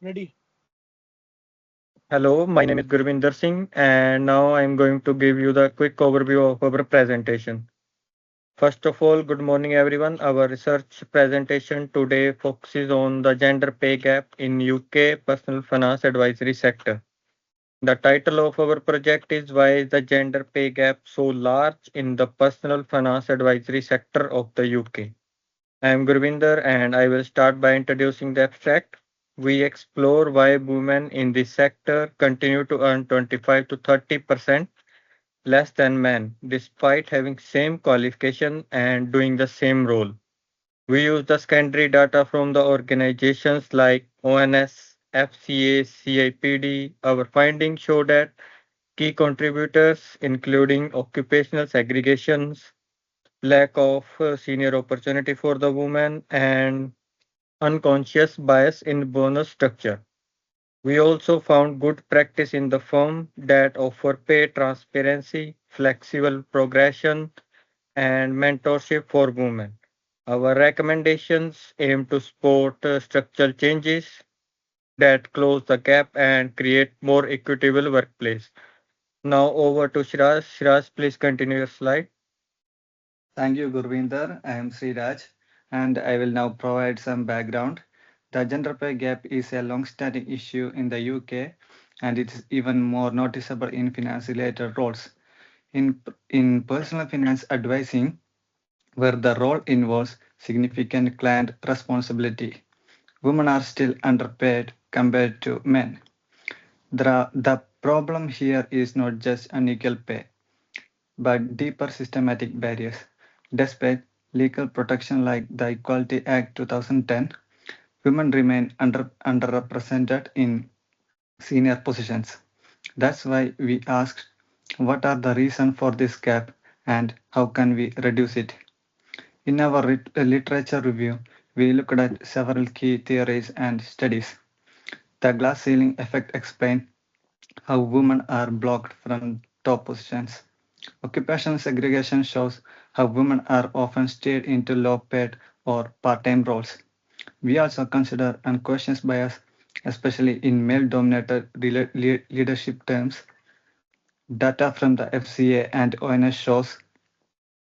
Ready? Hello, my name is Gurvinder Singh, and now I'm going to give you the quick overview of our presentation. First of all, good morning everyone. Our research presentation today focuses on the gender pay gap in UK personal finance advisory sector. The title of our project is Why is the gender pay gap so large in the personal finance advisory sector of the UK? I am Gurvinder and I will start by introducing the abstract. We explore why women in this sector continue to earn 25 to 30% less than men despite having same qualification and doing the same role. We use the secondary data from the organizations like ONS, FCA, CIPD. Our findings show that key contributors including occupational segregations, lack of senior opportunity for the women and unconscious bias in bonus structure. We also found good practice in the firm that offer pay transparency, flexible progression, and mentorship for women. Our recommendations aim to support structural changes that close the gap and create more equitable workplace. Now over to Shiraz. Shiraz, please continue your slide. Thank you, Gurvinder. I am Sriraj, and I will now provide some background. The gender pay gap is a long-standing issue in the UK, and it is even more noticeable in finance-related roles. In personal finance advising, where the role involves significant client responsibility, women are still underpaid compared to men. The problem here is not just unequal pay, but deeper systematic barriers. Despite legal protection like the Equality Act 2010, women remain underrepresented in senior positions. That's why we asked what are the reasons for this gap and how can we reduce it. In our literature review, we looked at several key theories and studies. The glass ceiling effect explains how women are blocked from top positions. Occupational segregation shows how women are often steered into low paid or part time roles. We also consider unconscious bias, especially in male dominated leadership terms. Data from the FCA and ONS shows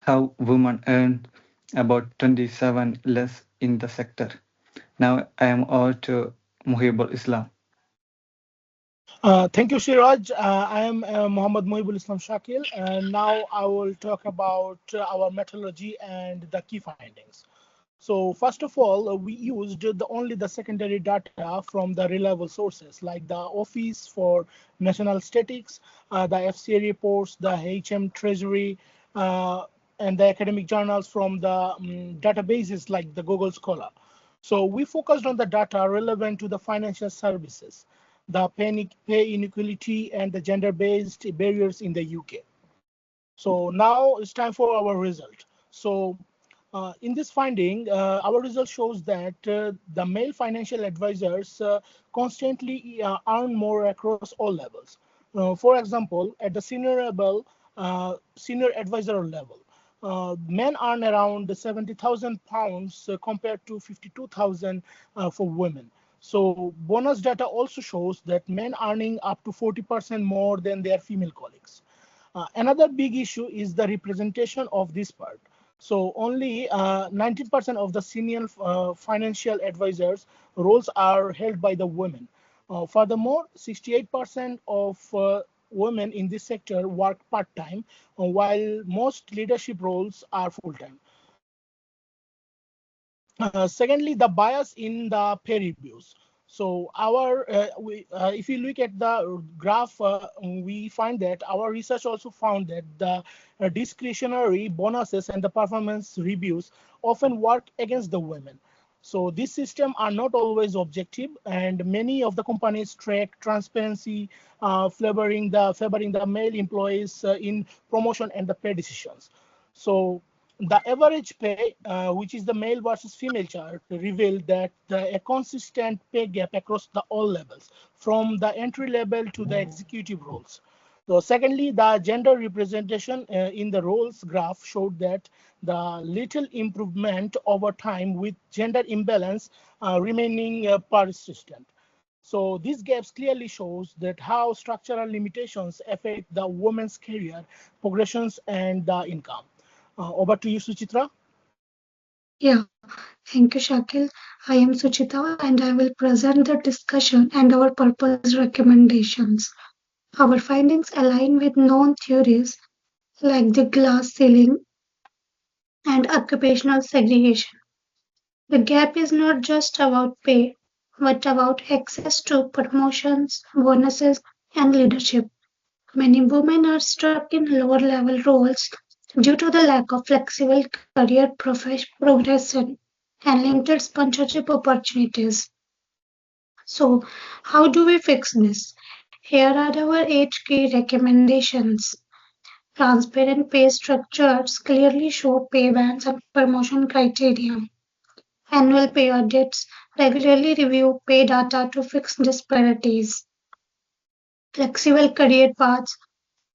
how women earn about 27 less in the sector. Now I am over to Muhibul Islam. Thank you, Siraj. I am Muhammad Mohibul Islam Shakil, and now I will talk about our methodology and the key findings. So, first of all, we used only the secondary data from the reliable sources like the Office for National Statistics, the FCA reports, the HM Treasury, uh, and the academic journals from the databases like the Google Scholar. So we focused on the data relevant to the financial services, the pay inequality, and the gender-based barriers in the UK. So now it's time for our result. So in this finding, our result shows that the male financial advisors constantly earn more across all levels. For example, at the senior advisor level, men earn around 70,000 pounds compared to 52,000 for women. So bonus data also shows that men earning up to 40% more than their female colleagues. Another big issue is the representation of this part. So only 19% of the senior financial advisors roles are held by the women. Furthermore, 68% of women in this sector work part-time, while most leadership roles are full-time. Secondly, the bias in the peer reviews. So if you look at the graph, we find that our research also found that the discretionary bonuses and the performance reviews often work against the women. So these systems are not always objective, and many of the companies track transparency, favoring the male employees in promotion and the pay decisions. So the average pay, which is the male versus female chart, revealed that a consistent pay gap across the all levels, from the entry level to the executive roles. So, secondly, the gender representation in the roles graph showed that the little improvement over time with gender imbalance remaining persistent. So these gaps clearly shows that how structural limitations affect the woman's career progressions and the income. Over to you, Suchitra. Yeah, thank you, Shakil. I am Suchita and I will present the discussion and our purpose recommendations. Our findings align with known theories like the glass ceiling and occupational segregation. The gap is not just about pay, but about access to promotions, bonuses, and leadership. Many women are stuck in lower level roles due to the lack of flexible career progression and limited sponsorship opportunities. So, how do we fix this? Here are our 8 key recommendations. Transparent pay structures clearly show pay bands and promotion criteria. Annual pay audits regularly review pay data to fix disparities. Flexible career paths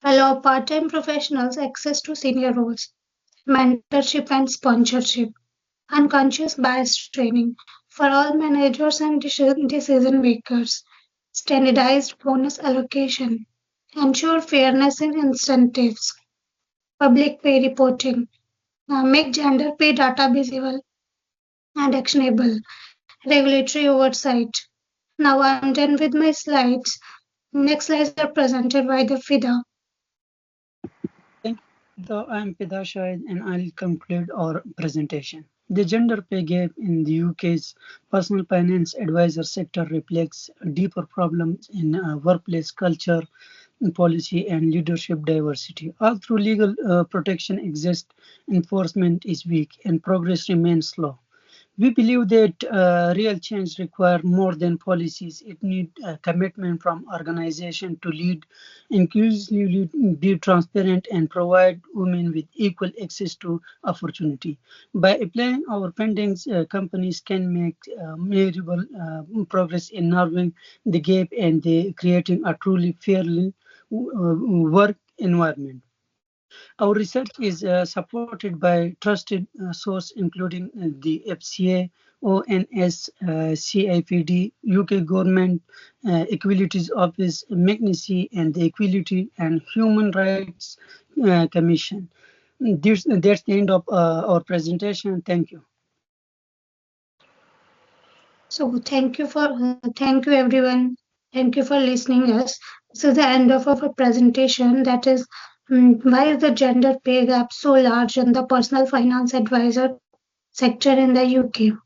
allow part-time professionals access to senior roles, mentorship and sponsorship, unconscious bias training for all managers and decision makers, standardized bonus allocation, ensure fairness in incentives, public pay reporting, make gender pay data visible and actionable, regulatory oversight. Now I'm done with my slides. Next slides are presented by the FIDA. I'm Pida Shahid and I'll conclude our presentation. The gender pay gap in the UK's personal finance advisor sector reflects deeper problems in workplace culture, policy, and leadership diversity. Although legal protection exists, enforcement is weak and progress remains slow. We believe that real change requires more than policies. It needs a commitment from organization to lead inclusively, be transparent, and provide women with equal access to opportunity. By applying our findings, companies can make measurable progress in narrowing the gap and creating a truly fairly work environment. Our research is supported by trusted sources including the FCA, ONS, CIPD, UK Government Equalities Office, McNicy, and the Equality and Human Rights Commission. That's the end of our presentation. Thank you. So thank you everyone. Thank you for listening us. This is the end of our presentation. That is why is the gender pay gap so large in the personal finance advisor sector in the UK?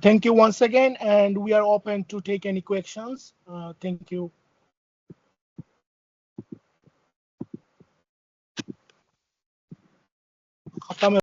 Thank you once again, and we are open to take any questions. Thank you. खत्म